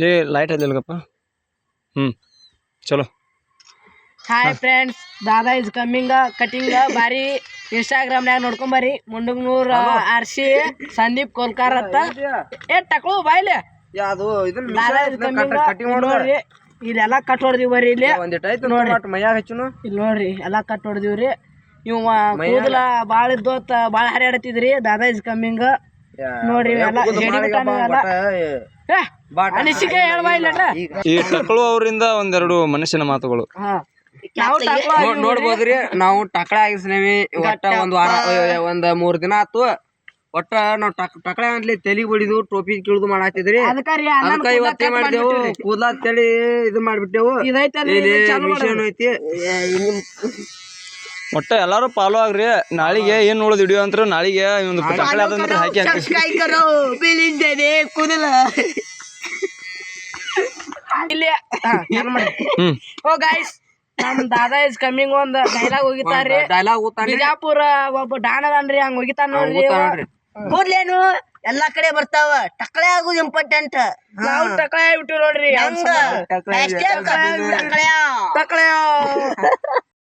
ಲೇ ಲೈಟ್ ಅದಿಲ್ಲಗಪ್ಪ. ಚಲೋ. Hi friends, Dada is coming cutting ಬಾರಿ ಇನ್ಸ್ಟಾಗ್ರಾಮ್ನಾಗ ನೋಡ್ಕೊಂಬರಿ. ಮುಂಡಂಗ್ನೂರ್ ಆರ್ಸಿ ಸಂದೀಪ್ ಕೋಲ್ಕಾರ್ ಅಂತ ಟಕ್ಳು ಬಾಯ್ಲೆ ದಾದಾ ಇಸ್ ಕಮ್ಮಿಂಗ್ ನೋಡ್ರಿ. ಇಲ್ಲೆಲ್ಲ ಕಟ್ ಹೊಡ್ದಿವಿ ಬರ್ರಿ. ಇಲ್ಲಿ ಇಲ್ಲಿ ನೋಡ್ರಿ ಎಲ್ಲಾ ಕಟ್ ಹೊಡ್ದಿವ್ರಿ. ಇವ್ ಕೂದಲ ಬಾಳ ಇದ್ದೋತ್ ಬಾಳ ಹರಿಯಾಡತಿದ್ರಿ. ದಾದಾ ಇಸ್ ಕಮ್ಮಿಂಗ್ ನೋಡ್ರಿ. ಅನಿಸಿಕೆ ಹೇಳ್ಬಾಯಿಲ್ಲ. ಈ ಟಕ್ಳು ಅವರಿಂದ ಒಂದೆರಡು ಮನುಷ್ಯನ ಮಾತುಗಳು ನೋಡ್ಬೋದ್ರಿ. ನಾವು ಟಕಳ ಆಗಿಸ್ನೇವಿ. ಒಟ್ಟ ಒಂದ್ ವಾರ ಒಂದ್ 3 ದಿನ ಆತು. ಒಟ್ಟ ನಾವ್ ಟಕಳೆ ಅಂತಲಿ ತಲಿ ಬಡಿದು ಟೋಪಿ ಕೀಳುದು ಮಾಡಾತಿದ್ರಿ. ಅದಕ್ಕ ಇವತ್ತೇ ಮಾಡಿದೆವು. ಕೂದ್ಲ ಅಂತೇಳಿ ಇದು ಮಾಡ್ಬಿಟ್ಟೆವು. ಐತಿ ಒಟ್ಟ ಎಲ್ಲಾರು ಫಾಲೋ ಆಗ್ರಿ. ನಾಳಿಗೆ ಏನ್ ನೋಡೋದು ವಿಡಿಯೋ ಅಂತ ನಾಳಿಗೆ ಒಂದು ಟಕಳೆ ಆದಂದ್ರೆ ಹಾಕಿ ಕೂದಲ ಇಲ್ಲಿ ಓ ಗೈಸ್, ನಮ್ ದಾದಾ ಇಸ್ ಕಮ್ಮಿಂಗ್ ಒಂದ್ ಡೈಲಾಗ್ ಹೋಗಿತಾರ್ರಿ. ಬಿಜಾಪುರ ಒಬ್ಬ ಡಾನ್ ಅದನ್ರಿ, ಹಂಗ ಹೋಗಿತಾನ ನೋಡ್ರಿ. ಕೂದ್ಲೇನು ಎಲ್ಲಾ ಕಡೆ ಬರ್ತಾವ, ಟಕಳೆ ಆಗುದು ಇಂಪಾರ್ಟೆಂಟ್. ನಾವು ಟಕಳೆ ಬಿಟ್ಟು ನೋಡ್ರಿ. ಟಕಳೆ